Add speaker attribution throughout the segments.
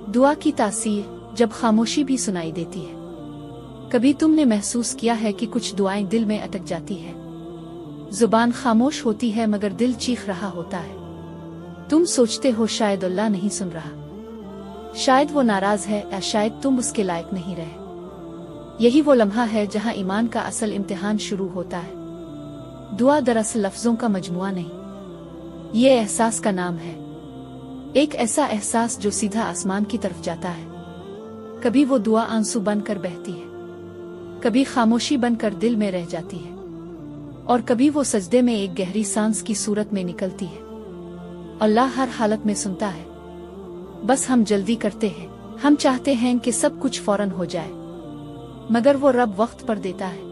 Speaker 1: दुआ की तासीर, जब खामोशी भी सुनाई देती है। कभी तुमने महसूस किया है कि कुछ दुआएं दिल में अटक जाती है? जुबान खामोश होती है मगर दिल चीख रहा होता है। तुम सोचते हो शायद अल्लाह नहीं सुन रहा, शायद वो नाराज है, या शायद तुम उसके लायक नहीं रहे। यही वो लम्हा है जहां ईमान का असल इम्तिहान शुरू होता है। दुआ दरअसल लफ्जों का मजमुआ नहीं, ये एहसास का नाम है। एक ऐसा एहसास जो सीधा आसमान की तरफ जाता है। कभी वो दुआ आंसू बनकर बहती है, कभी खामोशी बनकर दिल में रह जाती है, और कभी वो सजदे में एक गहरी सांस की सूरत में निकलती है। अल्लाह हर हालत में सुनता है, बस हम जल्दी करते हैं। हम चाहते हैं कि सब कुछ फौरन हो जाए, मगर वो रब वक्त पर देता है,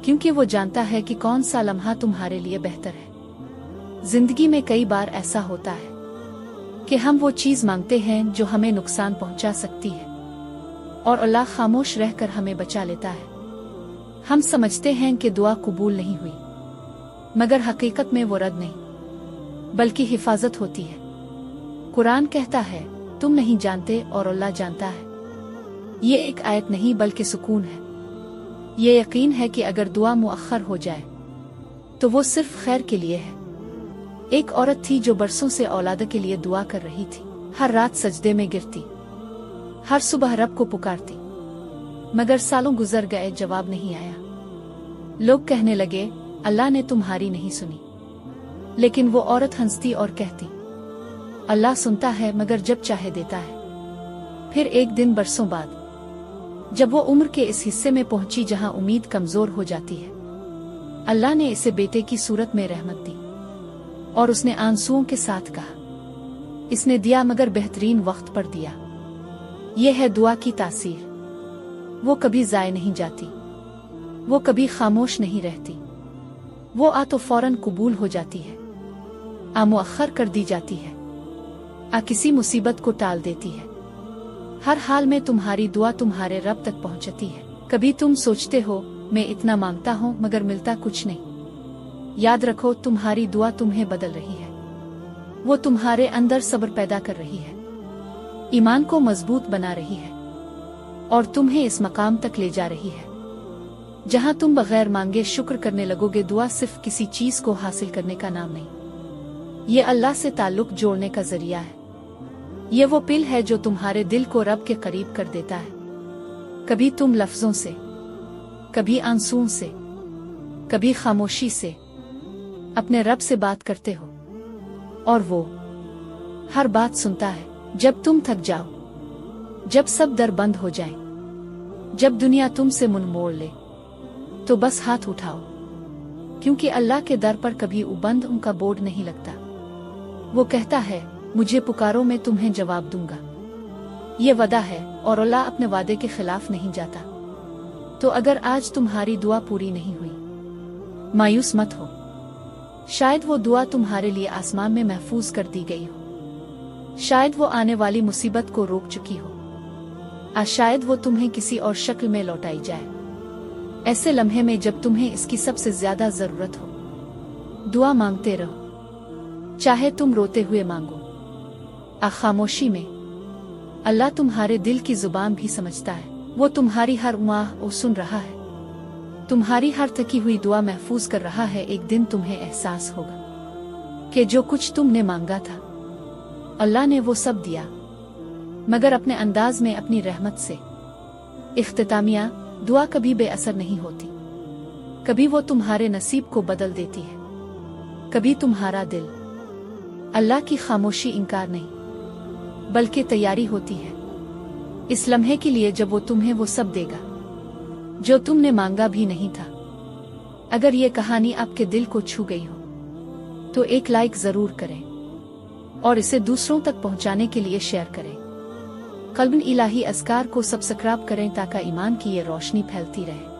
Speaker 1: क्योंकि वो जानता है कि कौन सा लम्हा तुम्हारे लिए बेहतर है। जिंदगी में कई बार ऐसा होता है कि हम वो चीज मांगते हैं जो हमें नुकसान पहुंचा सकती है, और अल्लाह खामोश रहकर हमें बचा लेता है। हम समझते हैं कि दुआ कबूल नहीं हुई, मगर हकीकत में वो रद्द नहीं बल्कि हिफाजत होती है। कुरान कहता है, तुम नहीं जानते और अल्लाह जानता है। ये एक आयत नहीं बल्कि सुकून है। ये यकीन है कि अगर दुआ मुअख्खर हो जाए तो वो सिर्फ खैर के लिए है। एक औरत थी जो बरसों से औलाद के लिए दुआ कर रही थी। हर रात सजदे में गिरती, हर सुबह रब को पुकारती, मगर सालों गुजर गए, जवाब नहीं आया। लोग कहने लगे, अल्लाह ने तुम्हारी नहीं सुनी। लेकिन वो औरत हंसती और कहती, अल्लाह सुनता है मगर जब चाहे देता है। फिर एक दिन बरसों बाद जब वो उम्र के इस हिस्से में पहुंची जहां उम्मीद कमजोर हो जाती है, अल्लाह ने इसे बेटे की सूरत में रहमत दी, और उसने आंसुओं के साथ कहा, इसने दिया मगर बेहतरीन वक्त पर दिया। यह है दुआ की तासीर। वो कभी जाए नहीं जाती, वो कभी खामोश नहीं रहती। वो आ तो फौरन कबूल हो जाती है, आ मुअख्खर कर दी जाती है, आ किसी मुसीबत को टाल देती है। हर हाल में तुम्हारी दुआ तुम्हारे रब तक पहुंचती है। कभी तुम सोचते हो, मैं इतना मांगता हूं मगर मिलता कुछ नहीं। याद रखो, तुम्हारी दुआ तुम्हें बदल रही है। वो तुम्हारे अंदर सब्र पैदा कर रही है, ईमान को मजबूत बना रही है, और तुम्हें इस मकाम तक ले जा रही है जहां तुम बगैर मांगे शुक्र करने लगोगे। दुआ सिर्फ किसी चीज को हासिल करने का नाम नहीं, ये अल्लाह से ताल्लुक जोड़ने का जरिया है। ये वो पिल है जो तुम्हारे दिल को रब के करीब कर देता है। कभी तुम लफ्जों से, कभी आंसुओं से, कभी खामोशी से अपने रब से बात करते हो, और वो हर बात सुनता है। जब तुम थक जाओ, जब सब दर बंद हो जाए, जब दुनिया तुमसे मुंह मोड़ ले, तो बस हाथ उठाओ, क्योंकि अल्लाह के दर पर कभी उबंद उनका बोर्ड नहीं लगता। वो कहता है, मुझे पुकारो, मैं तुम्हें जवाब दूंगा। ये वादा है, और अल्लाह अपने वादे के खिलाफ नहीं जाता। तो अगर आज तुम्हारी दुआ पूरी नहीं हुई, मायूस मत हो। शायद वो दुआ तुम्हारे लिए आसमान में महफूज कर दी गई हो, शायद वो आने वाली मुसीबत को रोक चुकी हो, शायद वो तुम्हें किसी और शक्ल में लौटाई जाए। ऐसे लम्हे में जब तुम्हें इसकी सबसे ज्यादा जरूरत हो, दुआ मांगते रहो, चाहे तुम रोते हुए मांगो, खामोशी में। अल्लाह तुम्हारे दिल की जुबान भी समझता है। वो तुम्हारी हर उम्मीद सुन रहा है, तुम्हारी हर थकी हुई दुआ महफूज कर रहा है। एक दिन तुम्हें एहसास होगा कि जो कुछ तुमने मांगा था, अल्लाह ने वो सब दिया, मगर अपने अंदाज में, अपनी रहमत से। इख्तितामिया, दुआ कभी बेअसर नहीं होती। कभी वो तुम्हारे नसीब को बदल देती है, कभी तुम्हारा दिल। अल्लाह की खामोशी इनकार नहीं बल्कि तैयारी होती है इस लम्हे के लिए जब वो तुम्हें वो सब देगा जो तुमने मांगा भी नहीं था। अगर ये कहानी आपके दिल को छू गई हो तो एक लाइक जरूर करें और इसे दूसरों तक पहुंचाने के लिए शेयर करें। कल्बन इलाही अज़कार को सब्सक्राइब करें ताकि ईमान की ये रोशनी फैलती रहे।